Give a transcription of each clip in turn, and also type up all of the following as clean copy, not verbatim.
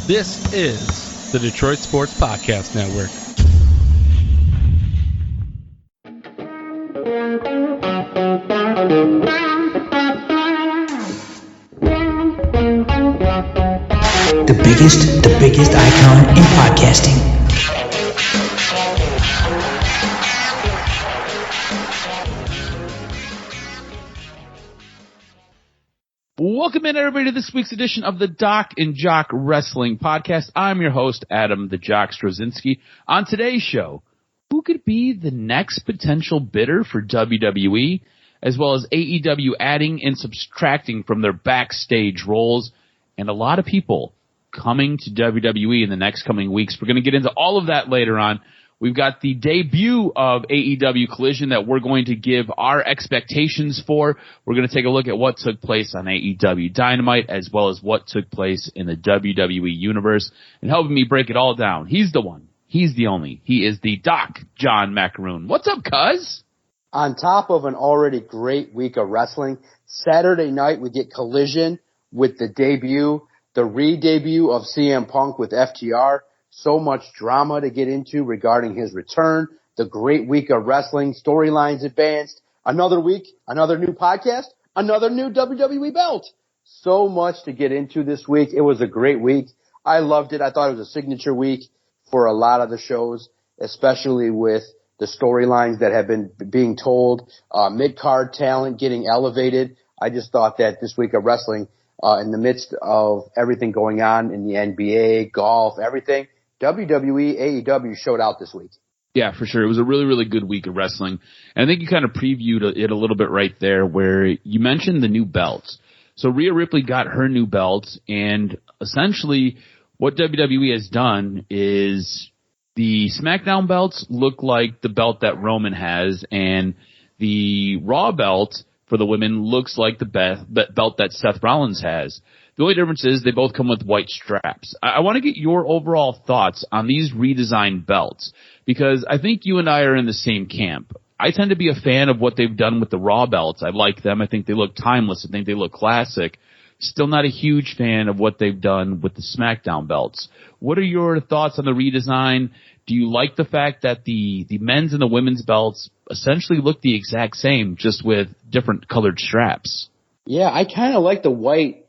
This is the Detroit Sports Podcast Network. The biggest icon in podcasting. Welcome in, everybody, to this week's edition of the DocNJock Wrestling Podcast. I'm your host, Adam the Jock Strozinski. On today's show, who could be the next potential bidder for WWE, as well as AEW adding and subtracting from their backstage roles, and a lot of people coming to WWE in the next coming weeks. We're going to get into all of that later on. We've got the debut of AEW Collision that we're going to give our expectations for. We're going to take a look at what took place on AEW Dynamite, as well as what took place in the WWE Universe. And helping me break it all down, he's the one, he's the only, he is the Doc, John Macaroon. What's up, cuz? On top of an already great week of wrestling, Saturday night we get Collision with the debut, the re-debut of CM Punk with FTR. So much drama to get into regarding his return, the great week of wrestling, storylines advanced, another week, another new podcast, another new WWE belt. So much to get into this week. It was a great week. I loved it. I thought it was a signature week for a lot of the shows, especially with the storylines that have been being told, mid-card talent getting elevated. I just thought that this week of wrestling, in the midst of everything going on in the NBA, golf, everything, WWE, AEW showed out this week. Yeah, for sure. It was a really, really good week of wrestling. And I think you kind of previewed it a little bit right there where you mentioned the new belts. So Rhea Ripley got her new belt, and essentially what WWE has done is the Smackdown belts look like the belt that Roman has, and the Raw belt for the women looks like the belt that Seth Rollins has. The only difference is they both come with white straps. I want to get your overall thoughts on these redesigned belts, because I think you and I are in the same camp. I tend to be a fan of what they've done with the Raw belts. I like them. I think they look timeless. I think they look classic. Still not a huge fan of what they've done with the SmackDown belts. What are your thoughts on the redesign? Do you like the fact that the men's and the women's belts essentially look the exact same, just with different colored straps? Yeah, I kind of like the white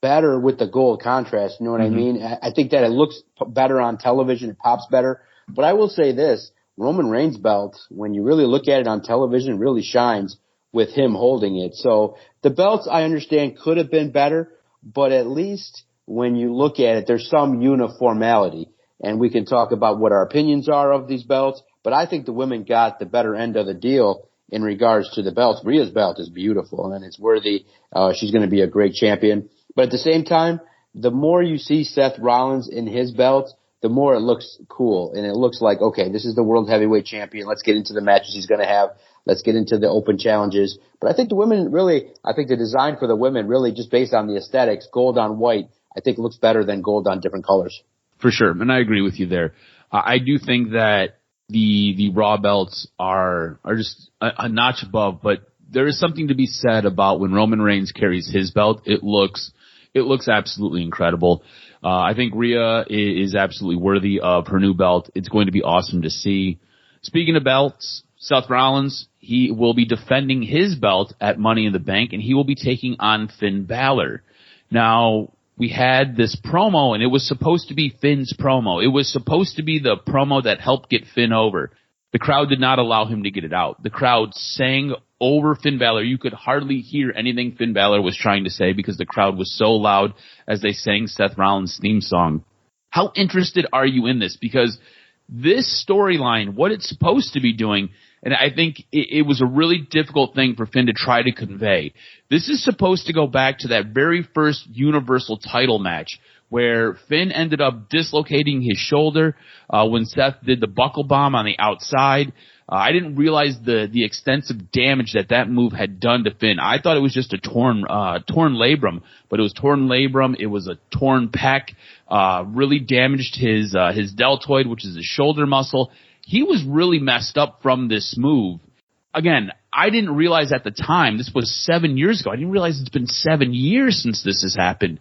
better with the gold contrast, you know what I mean? I think that it looks better on television, it pops better. But I will say this, Roman Reigns' belt, when you really look at it on television, really shines with him holding it. So the belts, I understand, could have been better, but at least when you look at it, there's some uniformity. And we can talk about what our opinions are of these belts, but I think the women got the better end of the deal in regards to the belts. Rhea's belt is beautiful, and it's worthy. She's going to be a great champion. But at the same time, the more you see Seth Rollins in his belt, the more it looks cool. And it looks like, okay, this is the world heavyweight champion. Let's get into the matches he's going to have. Let's get into the open challenges. But I think the women really, I think the design for the women really just based on the aesthetics, gold on white, I think looks better than gold on different colors. For sure. And I agree with you there. I do think that the Raw belts are just a notch above, but there is something to be said about when Roman Reigns carries his belt. It looks absolutely incredible. I think Rhea is absolutely worthy of her new belt. It's going to be awesome to see. Speaking of belts, Seth Rollins, he will be defending his belt at Money in the Bank, and he will be taking on Finn Balor. Now, we had this promo, and it was supposed to be Finn's promo. It was supposed to be the promo that helped get Finn over. The crowd did not allow him to get it out. The crowd sang over Finn Balor. You could hardly hear anything Finn Balor was trying to say because the crowd was so loud as they sang Seth Rollins' theme song. How interested are you in this? Because this storyline, what it's supposed to be doing, and I think it was a really difficult thing for Finn to try to convey. This is supposed to go back to that very first Universal title match where Finn ended up dislocating his shoulder when Seth did the buckle bomb on the outside. I didn't realize the extensive damage that move had done to Finn. I thought it was just a torn labrum, but it was torn labrum. It was a torn pec. Really damaged his deltoid, which is his shoulder muscle. He was really messed up from this move. Again, I didn't realize at the time, this was 7 years ago. I didn't realize it's been 7 years since this has happened.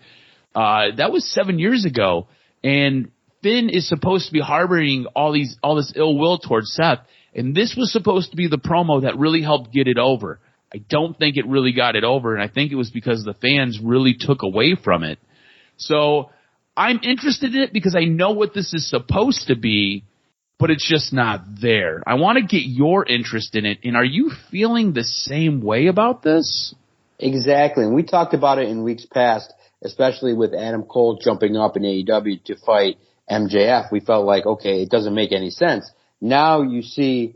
That was 7 years ago. And Finn is supposed to be harboring all this ill will towards Seth, and this was supposed to be the promo that really helped get it over. I don't think it really got it over, and I think it was because the fans really took away from it. So I'm interested in it because I know what this is supposed to be, but it's just not there. I want to get your interest in it, and are you feeling the same way about this? Exactly, and we talked about it in weeks past, especially with Adam Cole jumping up in AEW to fight MJF. We felt like, okay, it doesn't make any sense. Now you see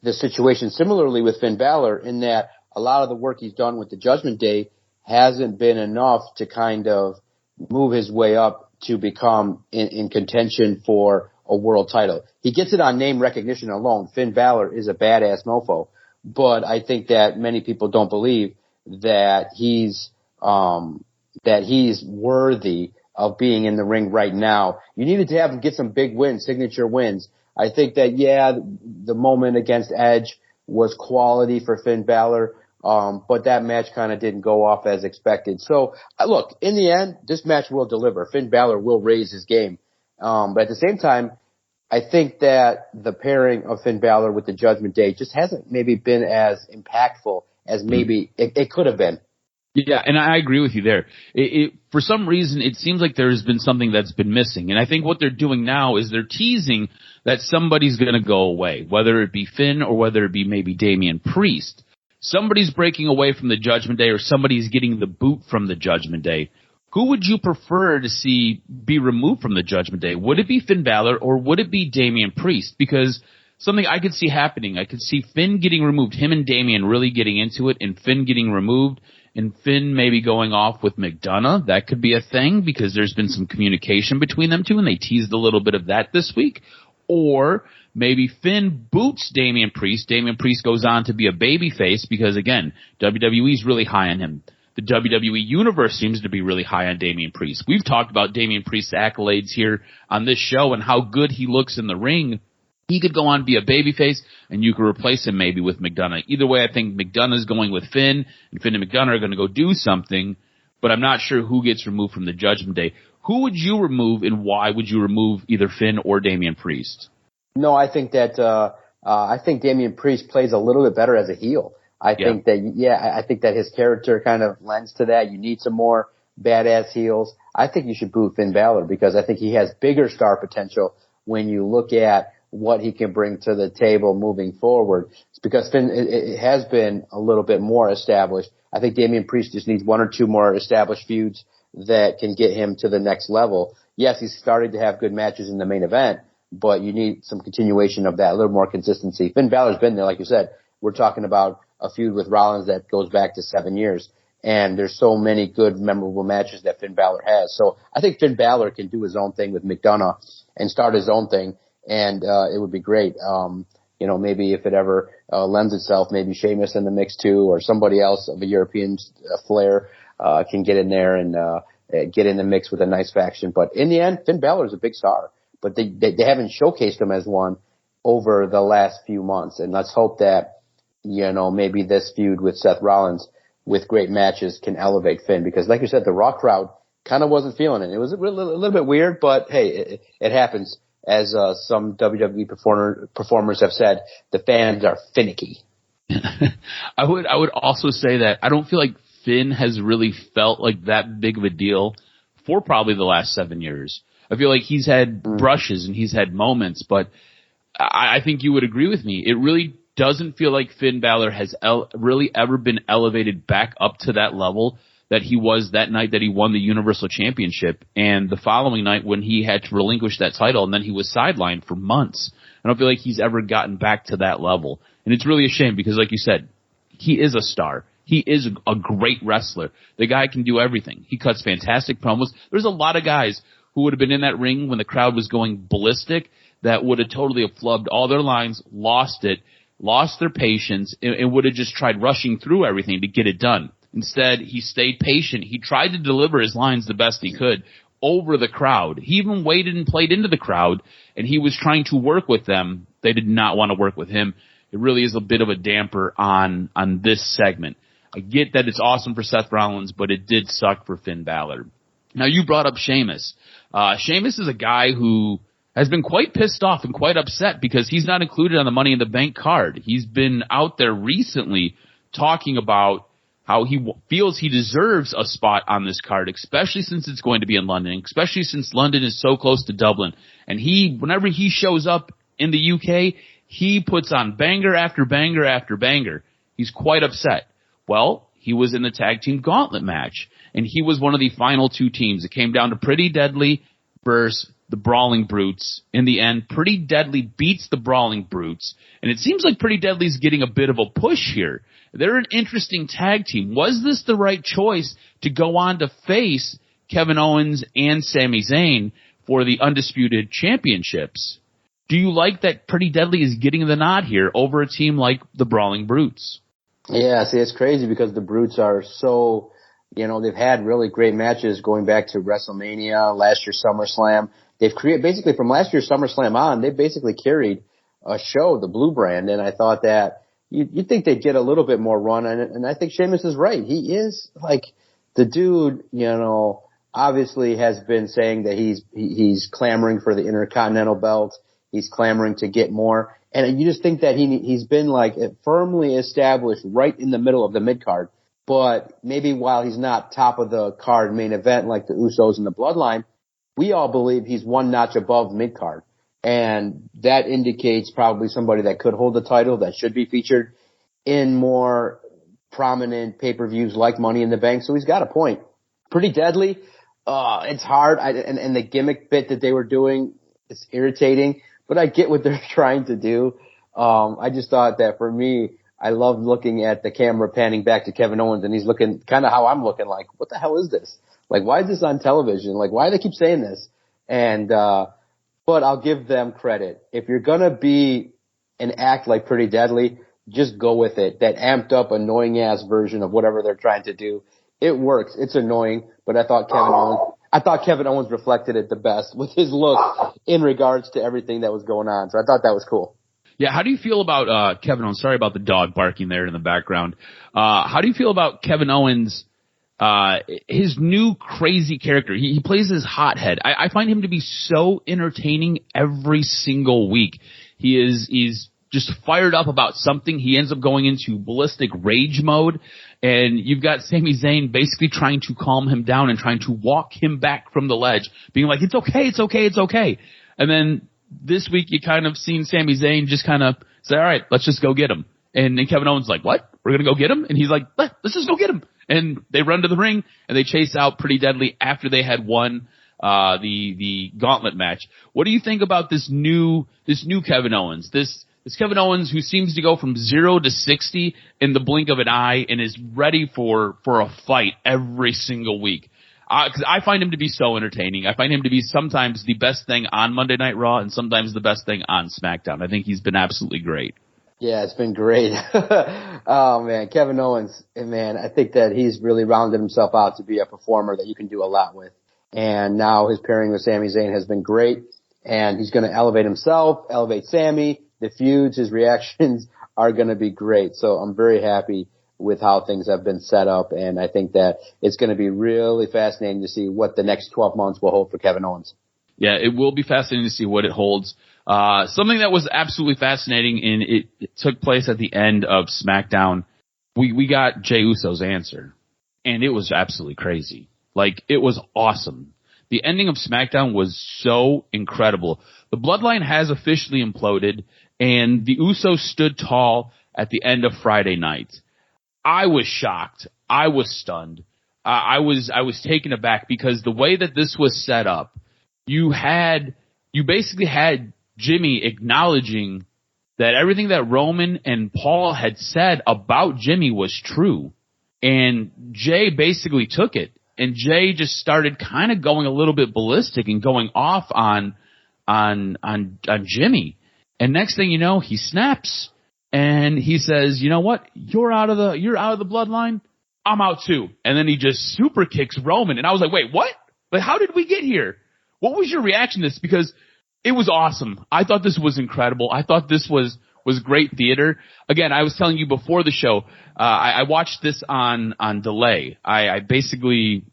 the situation similarly with Finn Balor in that a lot of the work he's done with the Judgment Day hasn't been enough to kind of move his way up to become in contention for a world title. He gets it on name recognition alone. Finn Balor is a badass mofo, but I think that many people don't believe that he's worthy of being in the ring right now. You needed to have him get some big wins, signature wins. I think that, the moment against Edge was quality for Finn Balor, but that match kind of didn't go off as expected. So, look, in the end, this match will deliver. Finn Balor will raise his game. But at the same time, I think that the pairing of Finn Balor with the Judgment Day just hasn't maybe been as impactful as maybe it could have been. Yeah, and I agree with you there. For some reason, it seems like there's been something that's been missing. And I think what they're doing now is they're teasing that somebody's going to go away, whether it be Finn or whether it be maybe Damian Priest. Somebody's breaking away from the Judgment Day or somebody's getting the boot from the Judgment Day. Who would you prefer to see be removed from the Judgment Day? Would it be Finn Balor or would it be Damian Priest? Because something I could see happening, I could see Finn getting removed, him and Damian really getting into it, and Finn getting removed, and Finn maybe going off with McDonough. That could be a thing because there's been some communication between them two, and they teased a little bit of that this week. Or maybe Finn boots Damian Priest. Damian Priest goes on to be a babyface because, again, WWE's really high on him. The WWE Universe seems to be really high on Damian Priest. We've talked about Damian Priest's accolades here on this show and how good he looks in the ring. He could go on to be a babyface, and you could replace him maybe with McDonough. Either way, I think McDonough's going with Finn, and Finn and McDonough are going to go do something, but I'm not sure who gets removed from the Judgment Day. Who would you remove, and why would you remove either Finn or Damian Priest? No, I think that Damian Priest plays a little bit better as a heel. I think that his character kind of lends to that. You need some more badass heels. I think you should boot Finn Balor because I think he has bigger star potential when you look at what he can bring to the table moving forward. It's because Finn it has been a little bit more established. I think Damian Priest just needs one or two more established feuds that can get him to the next level. Yes, he's starting to have good matches in the main event, but you need some continuation of that, a little more consistency. Finn Balor's been there, like you said. We're talking about a feud with Rollins that goes back to 7 years. And there's so many good, memorable matches that Finn Balor has. So I think Finn Balor can do his own thing with McDonough and start his own thing. And it would be great. Maybe if it ever lends itself, maybe Sheamus in the mix too, or somebody else of a European flair can get in there and get in the mix with a nice faction. But in the end, Finn Balor is a big star. But they haven't showcased him as one over the last few months. And let's hope that, maybe this feud with Seth Rollins with great matches can elevate Finn. Because like you said, the Raw crowd kind of wasn't feeling it. It was a little bit weird, but hey, it happens. As some WWE performers have said, the fans are finicky. I would also say that I don't feel like Finn has really felt like that big of a deal for probably the last 7 years. I feel like he's had brushes and he's had moments, but I think you would agree with me. It really doesn't feel like Finn Balor has really ever been elevated back up to that level that he was that night that he won the Universal Championship and the following night when he had to relinquish that title and then he was sidelined for months. I don't feel like he's ever gotten back to that level. And it's really a shame because like you said, he is a star. He is a great wrestler. The guy can do everything. He cuts fantastic promos. There's a lot of guys who would have been in that ring when the crowd was going ballistic that would have totally flubbed all their lines, lost their patience, and would have just tried rushing through everything to get it done. Instead, he stayed patient. He tried to deliver his lines the best he could over the crowd. He even waited and played into the crowd, and he was trying to work with them. They did not want to work with him. It really is a bit of a damper on this segment. I get that it's awesome for Seth Rollins, but it did suck for Finn Balor. Now, you brought up Sheamus. Sheamus is a guy who has been quite pissed off and quite upset because he's not included on the Money in the Bank card. He's been out there recently talking about how he feels he deserves a spot on this card, especially since it's going to be in London, especially since London is so close to Dublin. And whenever he shows up in the UK, he puts on banger after banger after banger. He's quite upset. Well, he was in the tag team gauntlet match, and he was one of the final two teams. It came down to Pretty Deadly versus the Brawling Brutes. In the end, Pretty Deadly beats the Brawling Brutes, and it seems like Pretty Deadly's getting a bit of a push here. They're an interesting tag team. Was this the right choice to go on to face Kevin Owens and Sami Zayn for the Undisputed Championships? Do you like that Pretty Deadly is getting the nod here over a team like the Brawling Brutes? Yeah, see, it's crazy because the Brutes are so, they've had really great matches going back to WrestleMania, last year's SummerSlam. They've created, basically from last year's SummerSlam on, they basically carried a show, the Blue Brand, and I thought that you'd think they'd get a little bit more run, and I think Sheamus is right. He is, like, the dude, obviously has been saying that he's clamoring for the Intercontinental belt. He's clamoring to get more. And you just think that he's been like firmly established right in the middle of the mid-card. But maybe while he's not top of the card main event like the Usos and the Bloodline, we all believe he's one notch above mid-card. And that indicates probably somebody that could hold the title, that should be featured in more prominent pay-per-views like Money in the Bank. So he's got a point. Pretty Deadly. It's hard. And the gimmick bit that they were doing is irritating. But I get what they're trying to do. I just thought that for me, I love looking at the camera panning back to Kevin Owens, and he's looking kind of how I'm looking, like, what the hell is this? Like, why is this on television? Like, why do they keep saying this? And, but I'll give them credit. If you're gonna be an act like Pretty Deadly, just go with it. That amped up, annoying ass version of whatever they're trying to do. It works. It's annoying, but I thought Kevin Owens reflected it the best with his look in regards to everything that was going on. So I thought that was cool. Yeah, how do you feel about Kevin Owens? Sorry about the dog barking there in the background. How do you feel about Kevin Owens, his new crazy character? He plays his hothead. I find him to be so entertaining every single week. He's just fired up about something. He ends up going into ballistic rage mode, and you've got Sami Zayn basically trying to calm him down and trying to walk him back from the ledge, being like, it's okay, it's okay, it's okay. And then this week you kind of seen Sami Zayn just kind of say, all right, let's just go get him. And Kevin Owens like, what? We're going to go get him? And he's like, let's just go get him. And they run to the ring and they chase out Pretty Deadly after they had won the gauntlet match. What do you think about this new Kevin Owens? This Kevin Owens who seems to go from 0 to 60 in the blink of an eye and is ready for a fight every single week. 'Cause I find him to be so entertaining. I find him to be sometimes the best thing on Monday Night Raw and sometimes the best thing on SmackDown. I think he's been absolutely great. Yeah, it's been great. Oh man, Kevin Owens, man, I think that he's really rounded himself out to be a performer that you can do a lot with. And now his pairing with Sami Zayn has been great. And he's going to elevate himself, elevate Sami. The feuds, his reactions are going to be great. So I'm very happy with how things have been set up. And I think that it's going to be really fascinating to see what the next 12 months will hold for Kevin Owens. Yeah, it will be fascinating to see what it holds. Something that was absolutely fascinating, and it took place at the end of SmackDown. We got Jey Uso's answer, and it was absolutely crazy. Like, it was awesome. The ending of SmackDown was so incredible. The Bloodline has officially imploded, and the Usos stood tall at the end of Friday night. I was shocked. I was stunned. I was taken aback because the way that this was set up, you basically had Jimmy acknowledging that everything that Roman and Paul had said about Jimmy was true. And Jay basically took it. And Jay just started kind of going a little bit ballistic and going off on Jimmy. And next thing you know, he snaps and he says, "You know what? You're out of the Bloodline. I'm out too." And then he just super kicks Roman. And I was like, "Wait, what? Like, how did we get here?" What was your reaction to this? Because it was awesome. I thought this was incredible. I thought this was great theater. Again, I was telling you before the show, I watched this on delay. I basically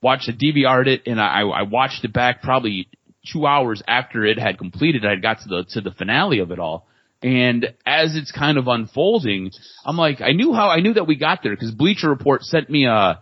watched it, DVR'd it, and I watched it back probably 2 hours after it had completed. I got to the finale of it all. And as it's kind of unfolding, I'm like, I knew that we got there because Bleacher Report sent me a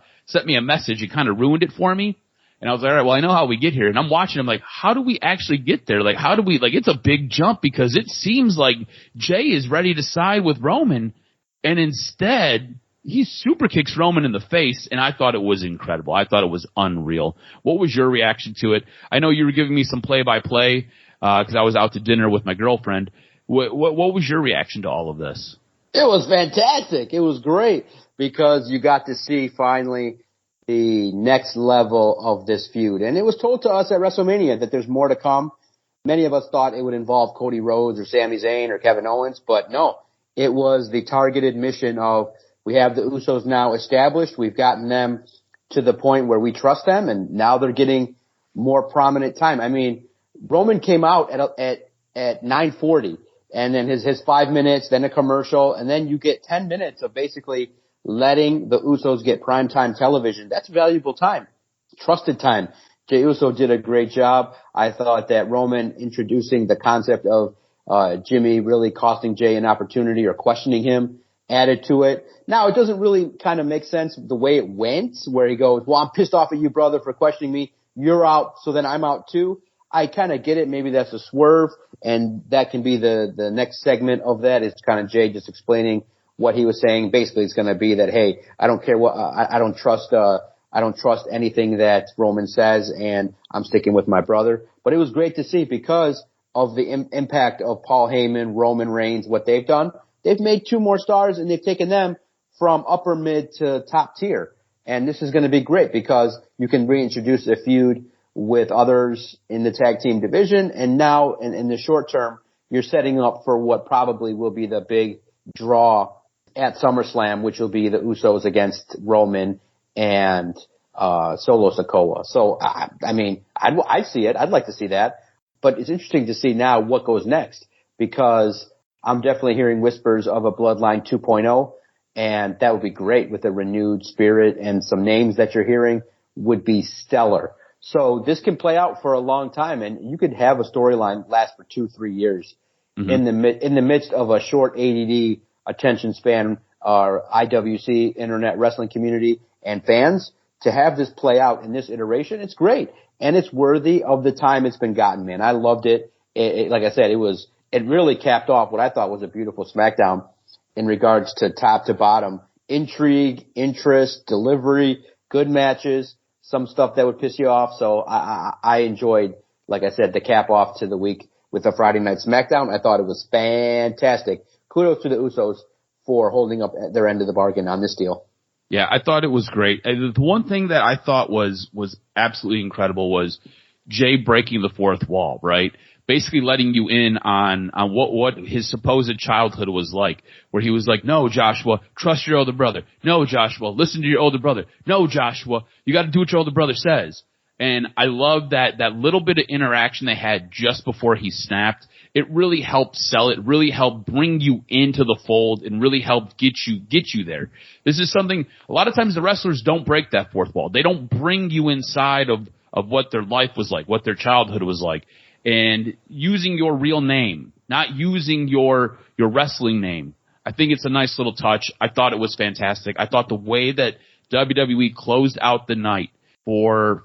message. It kind of ruined it for me. And I was like, all right, well, I know how we get here. And I'm watching. I'm like, how do we actually get there? Like, how do we, like, it's a big jump because it seems like Jay is ready to side with Roman. And instead, he super kicks Roman in the face. And I thought it was incredible. I thought it was unreal. What was your reaction to it? I know you were giving me some play-by-play, because I was out to dinner with my girlfriend. What was your reaction to all of this? It was fantastic. It was great because you got to see finally the next level of this feud. And it was told to us at WrestleMania that there's more to come. Many of us thought it would involve Cody Rhodes or Sami Zayn or Kevin Owens, but no. It was the targeted mission of we have the Usos now established. We've gotten them to the point where we trust them, and now they're getting more prominent time. I mean, Roman came out at 9:40, and then his 5 minutes, then a commercial, and then you get 10 minutes of basically letting the Usos get primetime television. That's valuable time, trusted time. Jey Uso did a great job. I thought that Roman introducing the concept of Jimmy really costing Jay an opportunity or questioning him added to it. Now, it doesn't really kind of make sense the way it went, where he goes, well, I'm pissed off at you, brother, for questioning me. You're out, so then I'm out too. I kind of get it. Maybe that's a swerve, and that can be the next segment of that is kind of Jay just explaining what he was saying. Basically, it's going to be that, hey, I don't care what, I don't trust anything that Roman says, and I'm sticking with my brother. But it was great to see because of the impact of Paul Heyman, Roman Reigns, what they've done. They've made 2 more stars, and they've taken them from upper mid to top tier. And this is going to be great because you can reintroduce a feud with others in the tag team division. And now in the short term, you're setting up for what probably will be the big draw at SummerSlam, which will be the Usos against Roman and Solo Sikoa. So, I mean, I'd see it. I'd like to see that. But it's interesting to see now what goes next because I'm definitely hearing whispers of a Bloodline 2.0, and that would be great with a renewed spirit, and some names that you're hearing would be stellar. So this can play out for a long time, and you could have a storyline last for 2-3 years in the midst of a short ADD attention span, or IWC, Internet Wrestling Community, and fans. To have this play out in this iteration, it's great, and it's worthy of the time it's been gotten, man. I loved it. Like I said, it really capped off what I thought was a beautiful Smackdown in regards to top to bottom. Intrigue, interest, delivery, good matches, some stuff that would piss you off. So I enjoyed, like I said, the cap off to the week with the Friday Night Smackdown. I thought it was fantastic. Kudos to the Usos for holding up their end of the bargain on this deal. Yeah, I thought it was great. The one thing that I thought was absolutely incredible was Jay breaking the fourth wall, right? Basically letting you in on what his supposed childhood was like, where he was like, no, Joshua, trust your older brother. No, Joshua, listen to your older brother. No, Joshua, you got to do what your older brother says. And I love that little bit of interaction they had just before he snapped. It really helped sell it, really helped bring you into the fold, and really helped get you there. This is something, a lot of times the wrestlers don't break that fourth wall. They don't bring you inside of what their life was like, what their childhood was like. And using your real name, not using your wrestling name. I think it's a nice little touch. I thought it was fantastic. I thought the way that WWE closed out the night for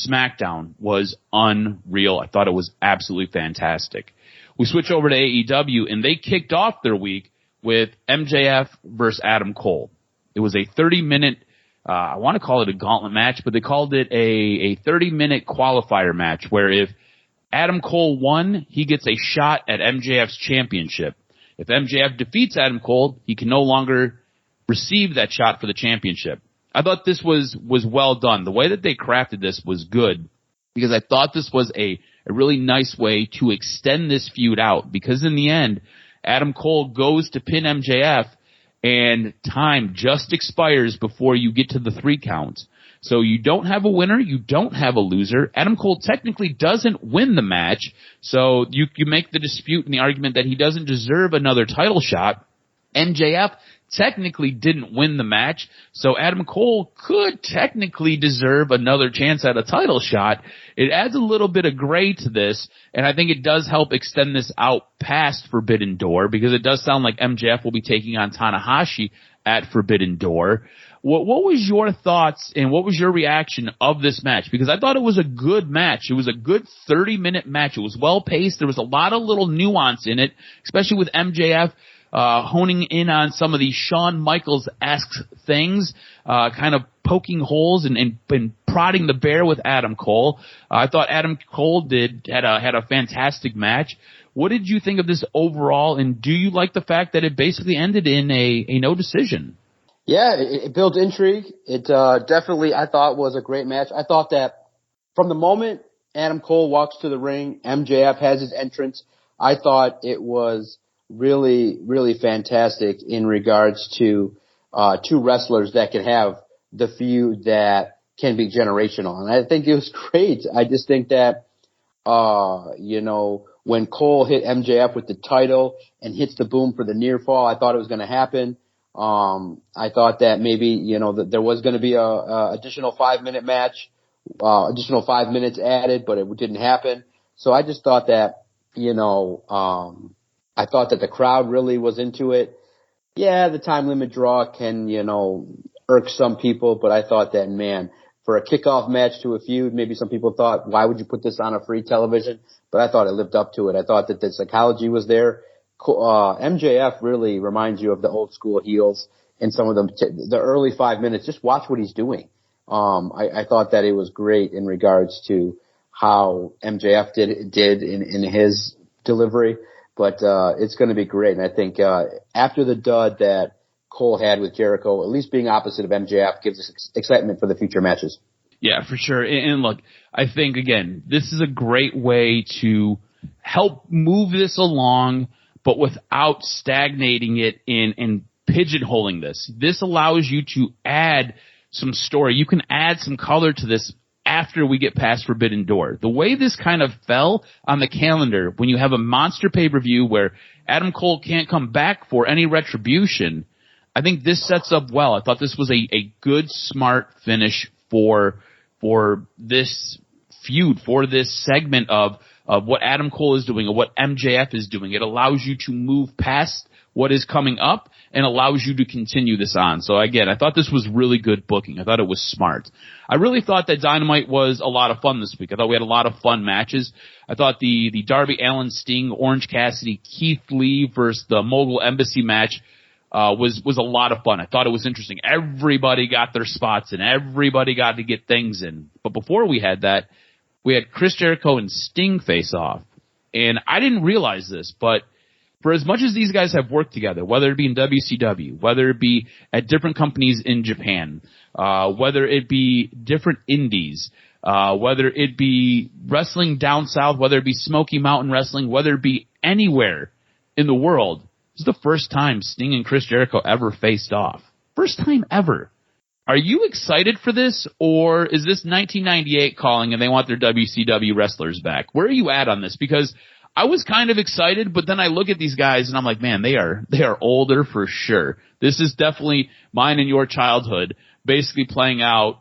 SmackDown was unreal. I thought it was absolutely fantastic. We switch over to AEW, and they kicked off their week with MJF versus Adam Cole. It was a 30-minute, I want to call it a gauntlet match, but they called it a 30-minute qualifier match where if Adam Cole won, he gets a shot at MJF's championship. If MJF defeats Adam Cole, he can no longer receive that shot for the championship. I thought this was well done. The way that they crafted this was good because I thought this was a really nice way to extend this feud out because in the end, Adam Cole goes to pin MJF and time just expires before you get to the 3 count. So you don't have a winner, you don't have a loser. Adam Cole technically doesn't win the match, so you make the dispute and the argument that he doesn't deserve another title shot. MJF technically didn't win the match, so Adam Cole could technically deserve another chance at a title shot. It adds a little bit of gray to this, and I think it does help extend this out past Forbidden Door, because it does sound like MJF will be taking on Tanahashi at Forbidden Door. What was your thoughts and what was your reaction of this match? Because I thought it was a good match. It was a good 30-minute match. It was well-paced. There was a lot of little nuance in it, especially with MJF honing in on some of these Shawn Michaels-esque things, kind of poking holes and prodding the bear with Adam Cole. I thought Adam Cole had a fantastic match. What did you think of this overall, and do you like the fact that it basically ended in a no decision? Yeah, it built intrigue. It definitely, I thought, was a great match. I thought that from the moment Adam Cole walks to the ring, MJF has his entrance, I thought it was really, really fantastic in regards to two wrestlers that can have the feud that can be generational. And I think it was great. I just think that, when Cole hit MJF with the title and hits the boom for the near fall, I thought it was going to happen. I thought that maybe, that there was going to be a additional 5-minute match, additional 5 minutes added, but it didn't happen. So I just thought that, I thought that the crowd really was into it. Yeah, the time limit draw can, irk some people, but I thought that, man, for a kickoff match to a feud, maybe some people thought, why would you put this on a free television? But I thought it lived up to it. I thought that the psychology was there. MJF really reminds you of the old school heels in some of them. The early 5 minutes, just watch what he's doing. I thought that it was great in regards to how MJF did in his delivery, but it's going to be great. And I think after the dud that Cole had with Jericho, at least being opposite of MJF gives us excitement for the future matches. Yeah, for sure. And look, I think, again, this is a great way to help move this along, but without stagnating it and pigeonholing this. This allows you to add some story. You can add some color to this after we get past Forbidden Door. The way this kind of fell on the calendar, when you have a monster pay-per-view where Adam Cole can't come back for any retribution, I think this sets up well. I thought this was a good, smart finish for this feud, for this segment of what Adam Cole is doing or what MJF is doing. It allows you to move past what is coming up and allows you to continue this on. So again, I thought this was really good booking. I thought it was smart. I really thought that Dynamite was a lot of fun this week. I thought we had a lot of fun matches. I thought the Darby Allin, Sting, Orange Cassidy, Keith Lee versus the Mogul Embassy match was a lot of fun. I thought it was interesting. Everybody got their spots and everybody got to get things in. But before we had that, we had Chris Jericho and Sting face off. And I didn't realize this, but for as much as these guys have worked together, whether it be in WCW, whether it be at different companies in Japan, whether it be different indies, whether it be wrestling down south, whether it be Smoky Mountain Wrestling, whether it be anywhere in the world, this is the first time Sting and Chris Jericho ever faced off. First time ever. Are you excited for this, or is this 1998 calling and they want their WCW wrestlers back? Where are you at on this? Because I was kind of excited, but then I look at these guys and I'm like, man, they are older for sure. This is definitely mine and your childhood, basically playing out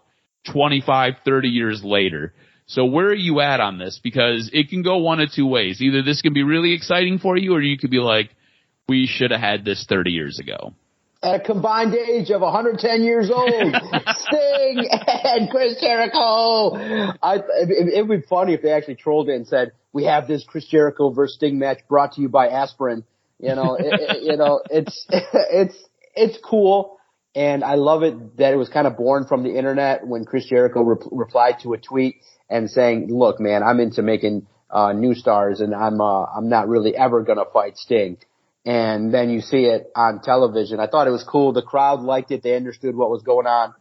25, 30 years later. So where are you at on this? Because it can go one of two ways. Either this can be really exciting for you, or you could be like, we should have had this 30 years ago. At a combined age of 110 years old, Sting and Chris Jericho. It would be funny if they actually trolled it and said, we have this Chris Jericho versus Sting match brought to you by aspirin. It's cool. And I love it that it was kind of born from the internet when Chris Jericho replied to a tweet and saying, look, man, I'm into making new stars and I'm not really ever going to fight Sting. And then you see it on television. I thought it was cool. The crowd liked it. They understood what was going on.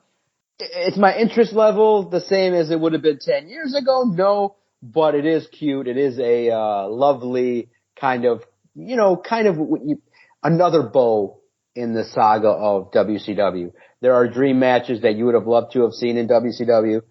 It's my interest level the same as it would have been 10 years ago? No, but it is cute. It is a lovely kind of another bow in the saga of WCW. There are dream matches that you would have loved to have seen in WCW,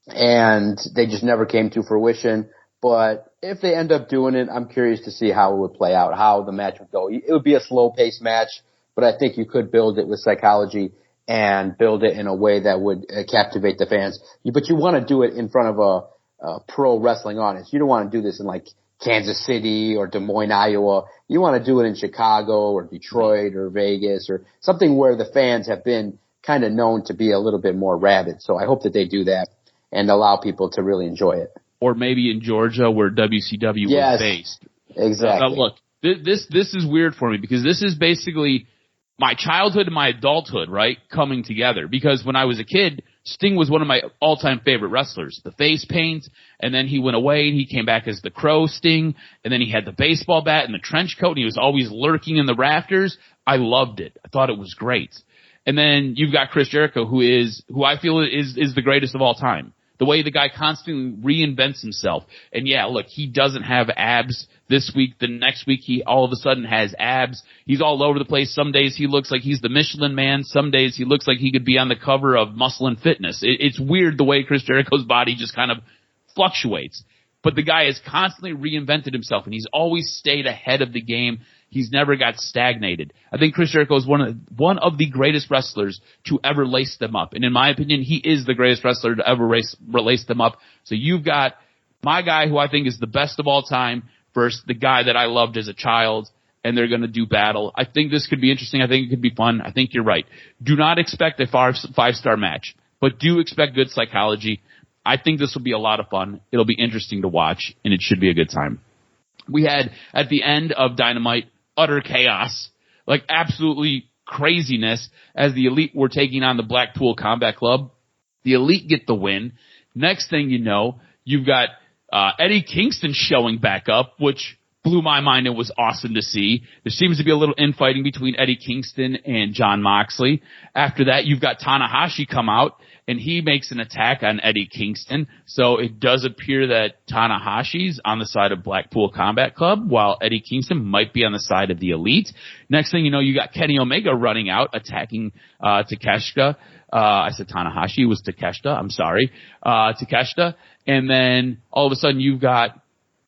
and they just never came to fruition. But if they end up doing it, I'm curious to see how it would play out, how the match would go. It would be a slow-paced match, but I think you could build it with psychology and build it in a way that would captivate the fans. But you want to do it in front of a pro wrestling audience. You don't want to do this in like Kansas City or Des Moines, Iowa. You want to do it in Chicago or Detroit or Vegas or something where the fans have been kind of known to be a little bit more rabid. So I hope that they do that and allow people to really enjoy it. Or maybe in Georgia where WCW was based. Exactly. Look, this is weird for me because this is basically my childhood and my adulthood, right, coming together. Because when I was a kid, Sting was one of my all-time favorite wrestlers. The face paint, and then he went away and he came back as the Crow Sting, and then he had the baseball bat and the trench coat, and he was always lurking in the rafters. I loved it. I thought it was great. And then you've got Chris Jericho, who I feel is the greatest of all time. The way the guy constantly reinvents himself. And yeah, look, he doesn't have abs this week. The next week he all of a sudden has abs. He's all over the place. Some days he looks like he's the Michelin Man. Some days he looks like he could be on the cover of Muscle and Fitness. It's weird the way Chris Jericho's body just kind of fluctuates. But the guy has constantly reinvented himself, and he's always stayed ahead of the game. He's never got stagnated. I think Chris Jericho is one of the greatest wrestlers to ever lace them up. And in my opinion, he is the greatest wrestler to ever lace them up. So you've got my guy who I think is the best of all time versus the guy that I loved as a child, and they're going to do battle. I think this could be interesting. I think it could be fun. I think you're right. Do not expect a five-star match, but do expect good psychology. I think this will be a lot of fun. It'll be interesting to watch, and it should be a good time. We had, at the end of Dynamite, utter chaos, like absolutely craziness as the Elite were taking on the Blackpool Combat Club. The Elite get the win. Next thing you know, you've got Eddie Kingston showing back up, which blew my mind and was awesome to see. There seems to be a little infighting between Eddie Kingston and Jon Moxley. After that, you've got Tanahashi come out, and he makes an attack on Eddie Kingston. So it does appear that Tanahashi's on the side of Blackpool Combat Club, while Eddie Kingston might be on the side of the Elite. Next thing you know, you got Kenny Omega running out, attacking Takeshita. I said Tanahashi, it was Takeshita. I'm sorry. Takeshita. And then all of a sudden you've got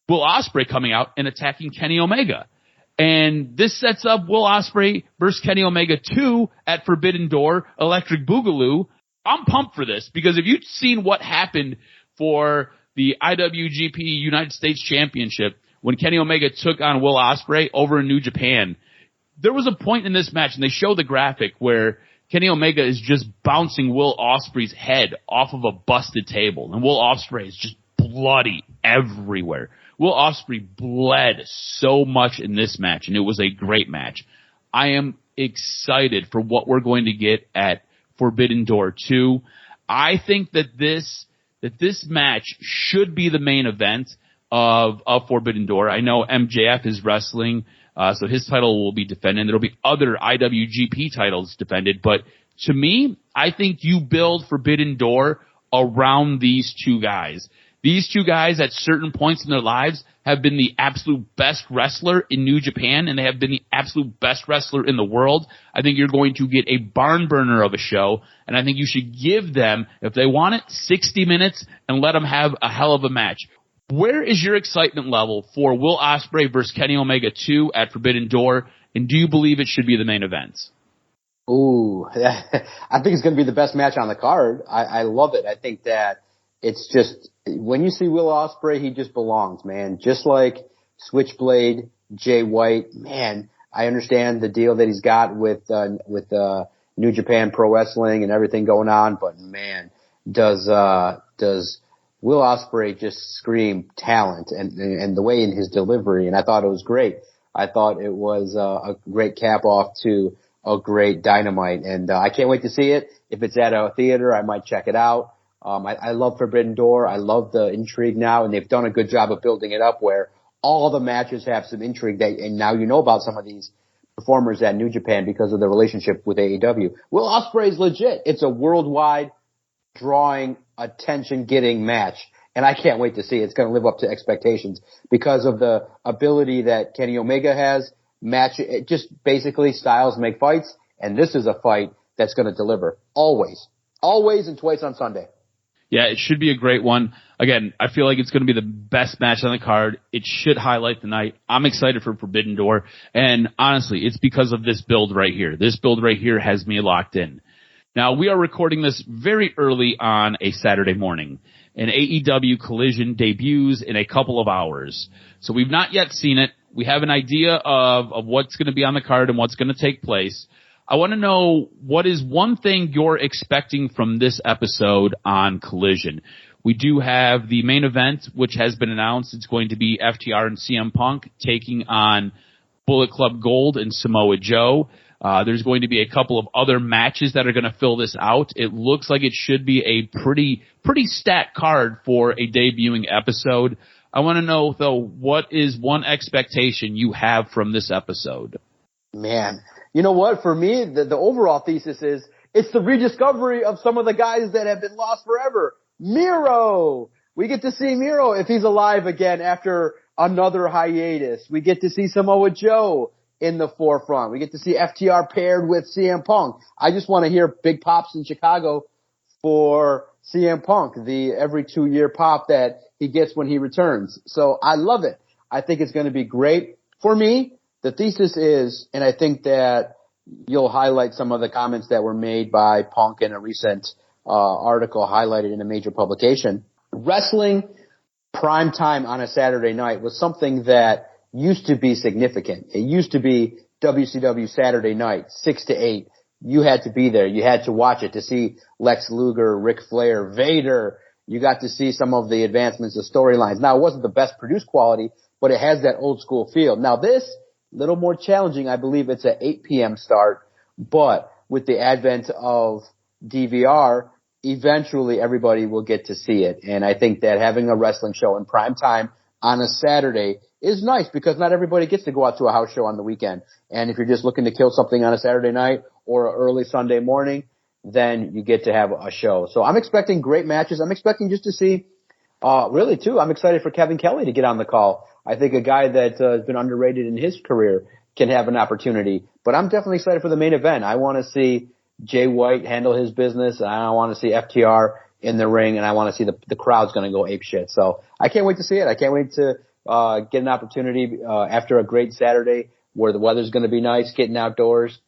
Will Ospreay coming out and attacking Kenny Omega. And this sets up Will Ospreay versus Kenny Omega 2 at Forbidden Door, Electric Boogaloo. I'm pumped for this because if you've seen what happened for the IWGP United States Championship when Kenny Omega took on Will Ospreay over in New Japan, there was a point in this match, and they show the graphic, where Kenny Omega is just bouncing Will Ospreay's head off of a busted table, and Will Ospreay is just bloody everywhere. Will Ospreay bled so much in this match, and it was a great match. I am excited for what we're going to get at Forbidden Door 2. I think that this match should be the main event of Forbidden Door. I know MJF is wrestling, so his title will be defended. There will be other IWGP titles defended, but to me, I think you build Forbidden Door around these two guys. These two guys at certain points in their lives have been the absolute best wrestler in New Japan, and they have been the absolute best wrestler in the world. I think you're going to get a barn burner of a show, and I think you should give them, if they want it, 60 minutes and let them have a hell of a match. Where is your excitement level for Will Ospreay versus Kenny Omega 2 at Forbidden Door, and do you believe it should be the main event? Ooh, I think it's going to be the best match on the card. I love it. I think that it's just, when you see Will Ospreay, he just belongs, man. Just like Switchblade, Jay White, man, I understand the deal that he's got with New Japan Pro Wrestling and everything going on, but man, does Will Ospreay just scream talent and the way in his delivery, and I thought it was great. I thought it was a great cap off to a great Dynamite, and I can't wait to see it. If it's at a theater, I might check it out. I love Forbidden Door. I love the intrigue now, and they've done a good job of building it up where all the matches have some intrigue. And now you know about some of these performers at New Japan because of the relationship with AEW. Will Ospreay is legit. It's a worldwide drawing, attention-getting match, and I can't wait to see it. It's going to live up to expectations because of the ability that Kenny Omega has. It just basically styles make fights, and this is a fight that's going to deliver always and twice on Sunday. Yeah, it should be a great one. Again, I feel like it's going to be the best match on the card. It should highlight the night. I'm excited for Forbidden Door. And honestly, it's because of this build right here. This build right here has me locked in. Now, we are recording this very early on a Saturday morning. An AEW Collision debuts in a couple of hours. So we've not yet seen it. We have an idea of what's going to be on the card and what's going to take place. I want to know, what is one thing you're expecting from this episode on Collision? We do have the main event, which has been announced. It's going to be FTR and CM Punk taking on Bullet Club Gold and Samoa Joe. There's going to be a couple of other matches that are going to fill this out. It looks like it should be a pretty stacked card for a debuting episode. I want to know, though, what is one expectation you have from this episode? Man, you know what? For me, the overall thesis is it's the rediscovery of some of the guys that have been lost forever. Miro! We get to see Miro if he's alive again after another hiatus. We get to see Samoa Joe in the forefront. We get to see FTR paired with CM Punk. I just want to hear big pops in Chicago for CM Punk, the every 2-year pop that he gets when he returns. So I love it. I think it's going to be great. For me, the thesis is, and I think that you'll highlight some of the comments that were made by Punk in a recent article highlighted in a major publication. Wrestling prime time on a Saturday night was something that used to be significant. It used to be WCW Saturday night, 6 to 8. You had to be there. You had to watch it to see Lex Luger, Ric Flair, Vader. You got to see some of the advancements of storylines. Now, it wasn't the best produced quality, but it has that old school feel. Now, this, little more challenging. I believe it's an 8 p.m. start, but with the advent of DVR, eventually everybody will get to see it. And I think that having a wrestling show in prime time on a Saturday is nice because not everybody gets to go out to a house show on the weekend. And if you're just looking to kill something on a Saturday night or an early Sunday morning, then you get to have a show. So I'm expecting great matches. I'm expecting just to see, really too, I'm excited for Kevin Kelly to get on the call. I think a guy that has been underrated in his career can have an opportunity. But I'm definitely excited for the main event. I want to see Jay White handle his business. I want to see FTR in the ring, and I want to see the crowd's going to go apeshit. So I can't wait to see it. I can't wait to get an opportunity after a great Saturday where the weather's going to be nice, getting outdoors,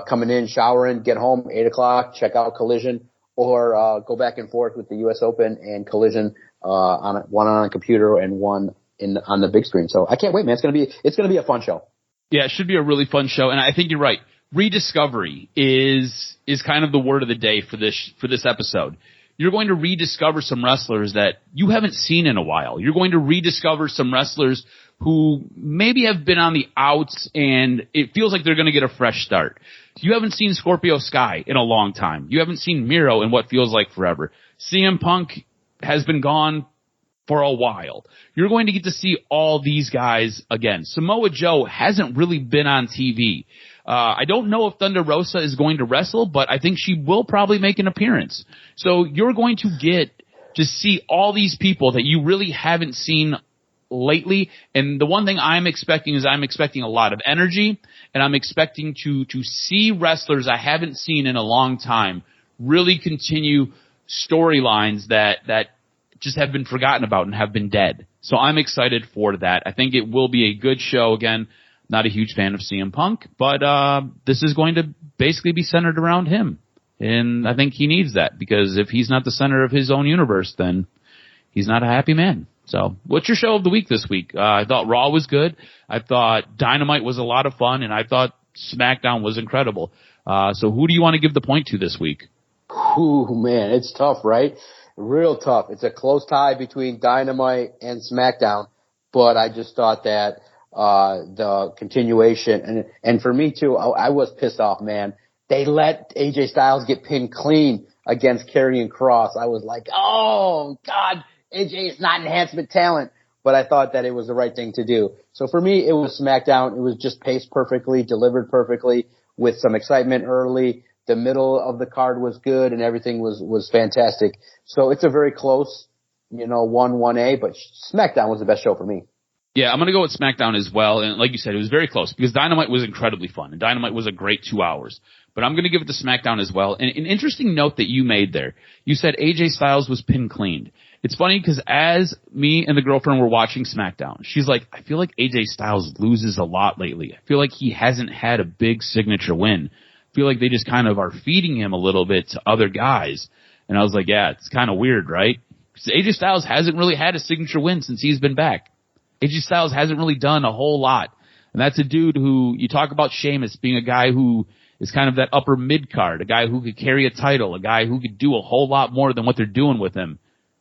coming in, showering, get home, 8 o'clock, check out Collision, or go back and forth with the U.S. Open and Collision one on a computer and one on the big screen. So I can't wait, man. It's gonna be a fun show. Yeah, it should be a really fun show, and I think you're right. Rediscovery is kind of the word of the day for this episode. You're going to rediscover some wrestlers that you haven't seen in a while. You're going to rediscover some wrestlers who maybe have been on the outs, and it feels like they're going to get a fresh start. You haven't seen Scorpio Sky in a long time. You haven't seen Miro in what feels like forever. CM Punk has been gone for a while. You're going to get to see all these guys again. Samoa Joe hasn't really been on TV. I don't know if Thunder Rosa is going to wrestle, but I think she will probably make an appearance. So you're going to get to see all these people that you really haven't seen lately. And the one thing I'm expecting is I'm expecting a lot of energy, and I'm expecting to see wrestlers I haven't seen in a long time really continue storylines that just have been forgotten about and have been dead. So I'm excited for that. I think it will be a good show. Again, not a huge fan of CM Punk, but this is going to basically be centered around him. And I think he needs that, because if he's not the center of his own universe, then he's not a happy man. So what's your show of the week this week? I thought Raw was good. I thought Dynamite was a lot of fun, and I thought Smackdown was incredible. So who do you want to give the point to this week? Ooh, man, it's tough, right? Real tough. It's a close tie between Dynamite and Smackdown, but I just thought that the continuation, and for me too, I was pissed off, man. They let AJ Styles get pinned clean against Karrion Kross. I was like, oh God, AJ is not enhancement talent, but I thought that it was the right thing to do. So for me, it was Smackdown. It was just paced perfectly, delivered perfectly, with some excitement early. The middle of the card was good, and everything was fantastic. So it's a very close, 1-1A, but Smackdown was the best show for me. Yeah, I'm going to go with SmackDown as well. And like you said, it was very close because Dynamite was incredibly fun. And Dynamite was a great 2 hours. But I'm going to give it to SmackDown as well. And an interesting note that you made there, you said AJ Styles was pin cleaned. It's funny because as me and the girlfriend were watching SmackDown, she's like, I feel like AJ Styles loses a lot lately. I feel like he hasn't had a big signature win. I feel like they just kind of are feeding him a little bit to other guys. And I was like, yeah, it's kind of weird, right? Because AJ Styles hasn't really had a signature win since he's been back. AJ Styles hasn't really done a whole lot. And that's a dude who, you talk about Sheamus being a guy who is kind of that upper mid-card, a guy who could carry a title, a guy who could do a whole lot more than what they're doing with him.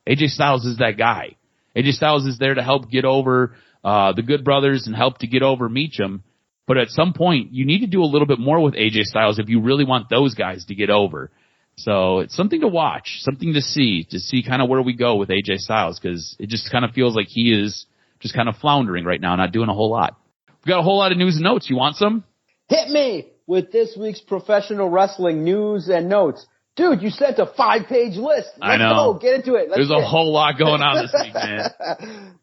AJ Styles is that guy. AJ Styles is there to help get over the Good Brothers and help to get over Meacham. But at some point, you need to do a little bit more with AJ Styles if you really want those guys to get over. So it's something to watch, something to see kind of where we go with AJ Styles, because it just kind of feels like he is just kind of floundering right now, not doing a whole lot. We've got a whole lot of news and notes. You want some? Hit me with this week's professional wrestling news and notes. Dude, you sent a 5-page list. I know. Go. Get into it. There's a whole lot going on this week, man.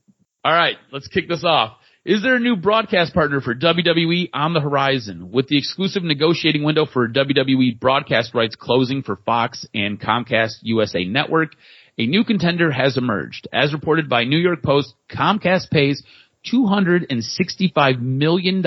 All right, let's kick this off. Is there a new broadcast partner for WWE on the horizon? With the exclusive negotiating window for WWE broadcast rights closing for Fox and Comcast USA Network, a new contender has emerged. As reported by New York Post, Comcast pays $265 million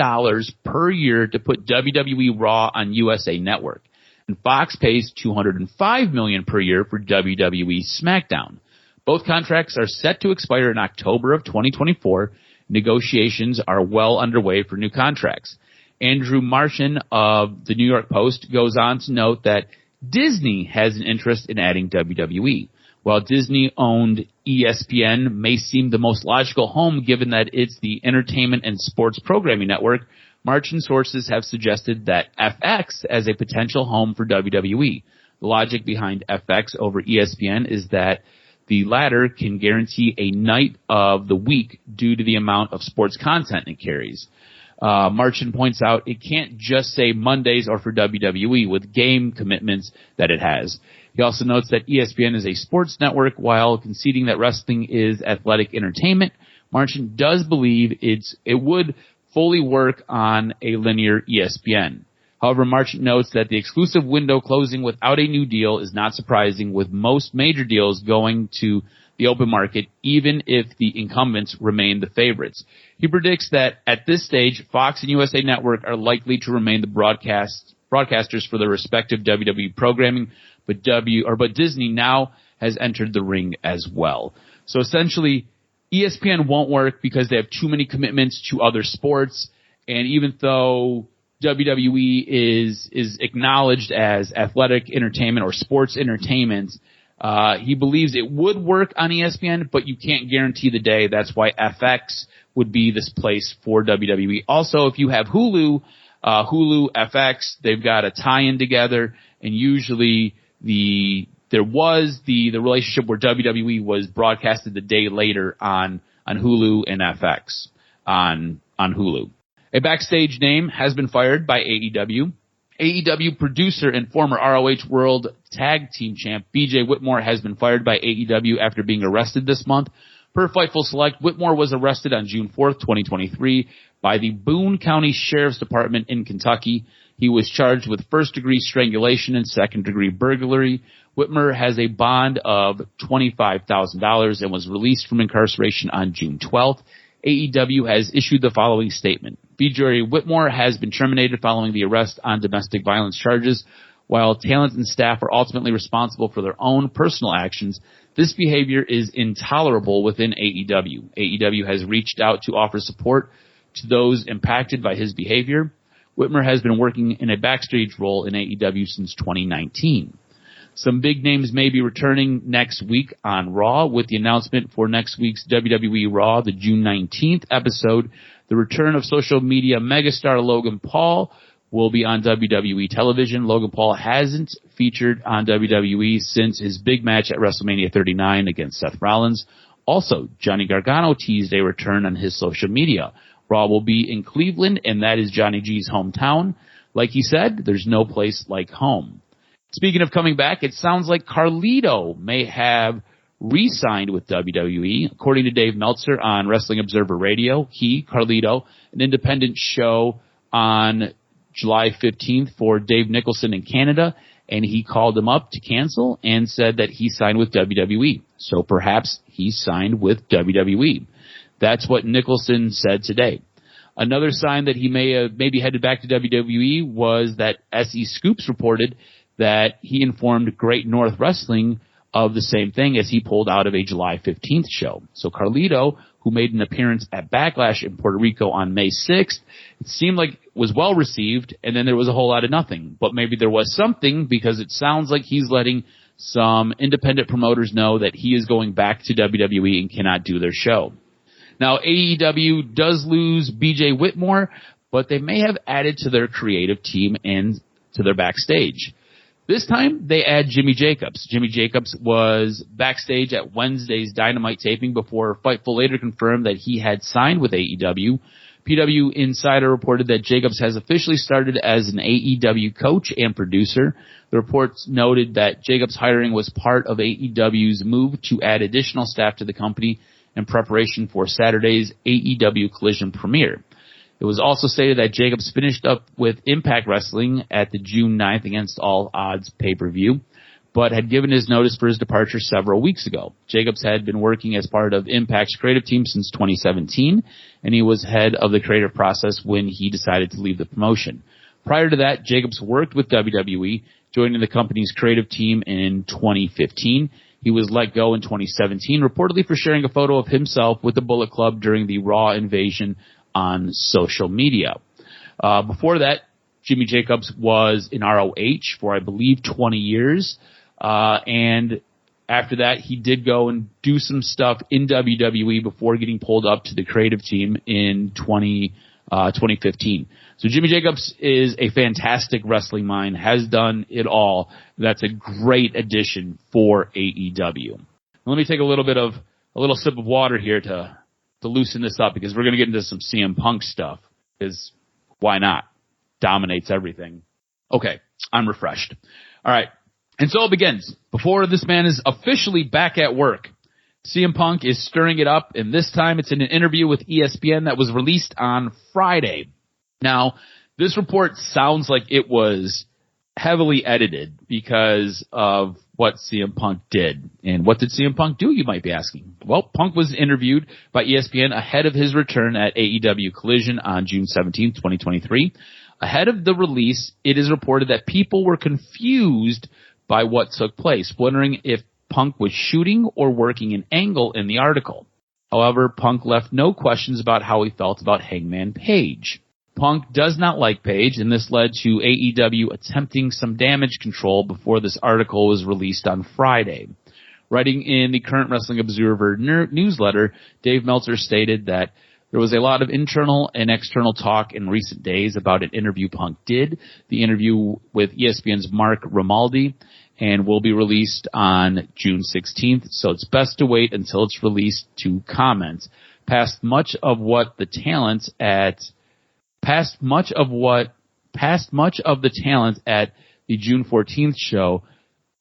per year to put WWE Raw on USA Network, and Fox pays $205 million per year for WWE SmackDown. Both contracts are set to expire in October of 2024. Negotiations are well underway for new contracts. Andrew Marchand of the New York Post goes on to note that Disney has an interest in adding WWE. While Disney-owned ESPN may seem the most logical home given that it's the entertainment and sports programming network, Marchand sources have suggested that FX as a potential home for WWE. The logic behind FX over ESPN is that the latter can guarantee a night of the week due to the amount of sports content it carries. Marchand points out it can't just say Mondays are for WWE with game commitments that it has. He also notes that ESPN is a sports network while conceding that wrestling is athletic entertainment. Marchand does believe it would fully work on a linear ESPN. However, Marchand notes that the exclusive window closing without a new deal is not surprising, with most major deals going to the open market, even if the incumbents remain the favorites. He predicts that at this stage, Fox and USA Network are likely to remain the broadcasters for their respective WWE programming, but Disney now has entered the ring as well. So essentially, ESPN won't work because they have too many commitments to other sports, and even though WWE is acknowledged as athletic entertainment or sports entertainment, he believes it would work on ESPN, but you can't guarantee the day. That's why FX would be this place for WWE. Also, if you have Hulu, FX, they've got a tie-in together, and usually there was the relationship where WWE was broadcasted the day later on Hulu and FX on Hulu. A backstage name has been fired by AEW. AEW producer and former ROH World Tag Team Champ BJ Whitmore has been fired by AEW after being arrested this month. Per Fightful Select, Whitmore was arrested on June 4th, 2023 by the Boone County Sheriff's Department in Kentucky. He was charged with first-degree strangulation and second-degree burglary. Whitmore has a bond of $25,000 and was released from incarceration on June 12th. AEW has issued the following statement. BJ Whitmore has been terminated following the arrest on domestic violence charges. While talent and staff are ultimately responsible for their own personal actions, this behavior is intolerable within AEW. AEW has reached out to offer support to those impacted by his behavior. Whitmore has been working in a backstage role in AEW since 2019. Some big names may be returning next week on Raw with the announcement for next week's WWE Raw, the June 19th episode. The return of social media megastar Logan Paul will be on WWE television. Logan Paul hasn't featured on WWE since his big match at WrestleMania 39 against Seth Rollins. Also, Johnny Gargano teased a return on his social media. Raw will be in Cleveland, and that is Johnny G's hometown. Like he said, there's no place like home. Speaking of coming back, it sounds like Carlito may have re-signed with WWE. According to Dave Meltzer on Wrestling Observer Radio, he, Carlito, an independent show on July 15th for Dave Nicholson in Canada, and he called him up to cancel and said that he signed with WWE. So perhaps he signed with WWE. That's what Nicholson said today. Another sign that he may have maybe headed back to WWE was that SE Scoops reported that he informed Great North Wrestling of the same thing as he pulled out of a July 15th show. So Carlito, who made an appearance at Backlash in Puerto Rico on May 6th, it seemed like was well received, and then there was a whole lot of nothing. But maybe there was something, because it sounds like he's letting some independent promoters know that he is going back to WWE and cannot do their show. Now, AEW does lose BJ Whitmore, but they may have added to their creative team and to their backstage. This time, they add Jimmy Jacobs. Jimmy Jacobs was backstage at Wednesday's Dynamite taping before Fightful later confirmed that he had signed with AEW. PW Insider reported that Jacobs has officially started as an AEW coach and producer. The reports noted that Jacobs' hiring was part of AEW's move to add additional staff to the company in preparation for Saturday's AEW Collision premiere. It was also stated that Jacobs finished up with Impact Wrestling at the June 9th Against All Odds pay-per-view, but had given his notice for his departure several weeks ago. Jacobs had been working as part of Impact's creative team since 2017, and he was head of the creative process when he decided to leave the promotion. Prior to that, Jacobs worked with WWE, joining the company's creative team in 2015. He was let go in 2017, reportedly for sharing a photo of himself with the Bullet Club during the Raw invasion on social media. Before that, Jimmy Jacobs was in ROH for, I believe, 20 years. And after that, he did go and do some stuff in WWE before getting pulled up to the creative team in 2015. So Jimmy Jacobs is a fantastic wrestling mind, has done it all. That's a great addition for AEW. Now, let me take a little sip of water here to loosen this up, because we're going to get into some CM Punk stuff, because why not? Dominates everything. Okay, I'm refreshed. All right, and so it begins. Before this man is officially back at work, CM Punk is stirring it up, and this time it's in an interview with ESPN that was released on Friday. Now, this report sounds like it was heavily edited because of what CM Punk did. And what did CM Punk do, you might be asking? Well, Punk was interviewed by ESPN ahead of his return at AEW Collision on June 17, 2023. Ahead of the release, it is reported that people were confused by what took place, wondering if Punk was shooting or working an angle in the article. However, Punk left no questions about how he felt about Hangman Page. Punk does not like Page, and this led to AEW attempting some damage control before this article was released on Friday. Writing in the Current Wrestling Observer newsletter, Dave Meltzer stated that there was a lot of internal and external talk in recent days about an interview Punk did, the interview with ESPN's Mark Romaldi, and will be released on June 16th, so it's best to wait until it's released to comment. Past much of the talent at the June 14th show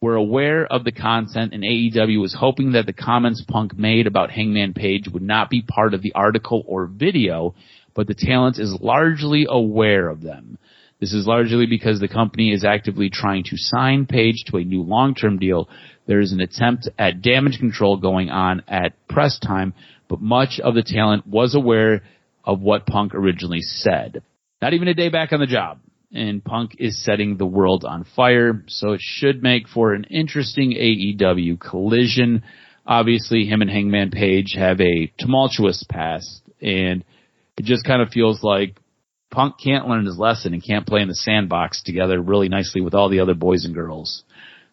were aware of the content, and AEW was hoping that the comments Punk made about Hangman Page would not be part of the article or video, but the talent is largely aware of them. This is largely because the company is actively trying to sign Page to a new long-term deal. There is an attempt at damage control going on at press time, but much of the talent was aware of what Punk originally said. Not even a day back on the job, and Punk is setting the world on fire, so it should make for an interesting AEW collision. Obviously, him and Hangman Page have a tumultuous past, and it just kind of feels like Punk can't learn his lesson and can't play in the sandbox together really nicely with all the other boys and girls.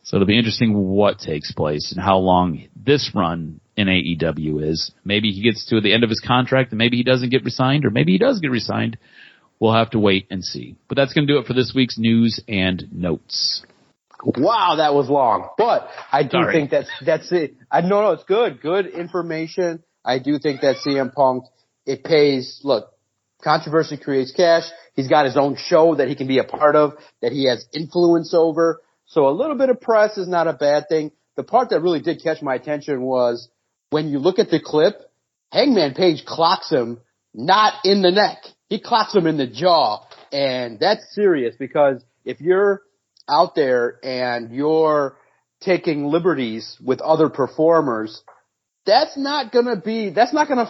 So it'll be interesting what takes place and how long this run in AEW is. Maybe he gets to the end of his contract and maybe he doesn't get re-signed, or maybe he does get re-signed. We'll have to wait and see. But that's going to do it for this week's news and notes. Wow, that was long. But I do think that's it. No, it's good. Good information. I do think that CM Punk, it pays. Look, controversy creates cash. He's got his own show that he can be a part of, that he has influence over. So a little bit of press is not a bad thing. the part that really did catch my attention was when you look at the clip, Hangman Page clocks him not in the neck. He clocks him in the jaw. And that's serious because if you're out there and you're taking liberties with other performers, that's not gonna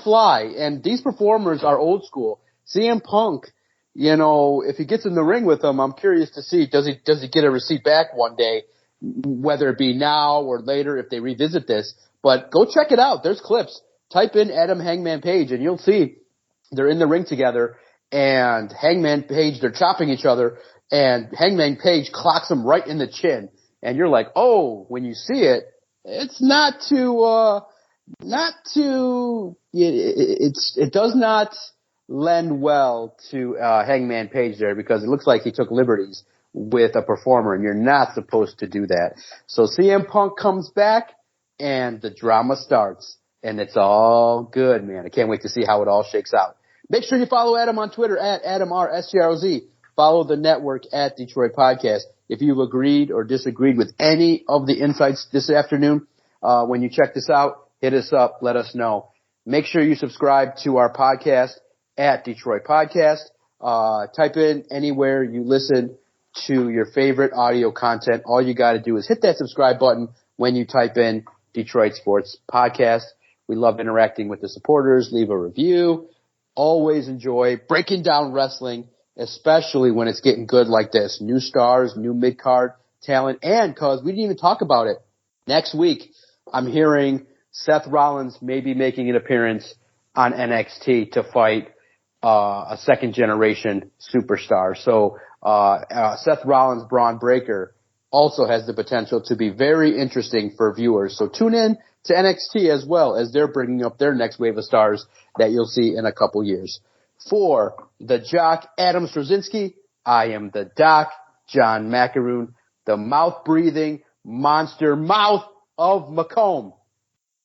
fly. And these performers are old school. CM Punk, if he gets in the ring with them, I'm curious to see, does he get a receipt back one day, whether it be now or later if they revisit this. But go check it out. There's clips. Type in Adam Hangman Page and you'll see they're in the ring together and Hangman Page, they're chopping each other and Hangman Page clocks him right in the chin. And you're like, oh, when you see it, it's it does not lend well to Hangman Page there because it looks like he took liberties with a performer and you're not supposed to do that. So CM Punk comes back and the drama starts and it's all good, man. I can't wait to see how it all shakes out. Make sure you follow Adam on Twitter at AdamRSTROZ. Follow the network at Detroit Podcast. If you've agreed or disagreed with any of the insights this afternoon, when you check this out, hit us up, let us know. Make sure you subscribe to our podcast at Detroit Podcast. Type in anywhere you listen to your favorite audio content. All you got to do is hit that subscribe button when you type in Detroit Sports Podcast. We love interacting with the supporters. Leave a review. Always enjoy breaking down wrestling, especially when it's getting good like this. New stars, new mid-card talent, and cause we didn't even talk about it. Next week, I'm hearing Seth Rollins may be making an appearance on NXT to fight a second-generation superstar. So Seth Rollins, Braun Breaker also has the potential to be very interesting for viewers. So tune in to NXT as well as they're bringing up their next wave of stars that you'll see in a couple years. For the Jock, Adam Straczynski, I am the Doc, John Macaroon, the mouth-breathing monster mouth of Macomb.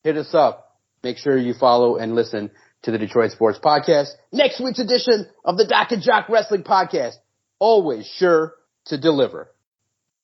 Hit us up. Make sure you follow and listen to the Detroit Sports Podcast. Next week's edition of the DocNJock Wrestling Podcast. Always sure to deliver.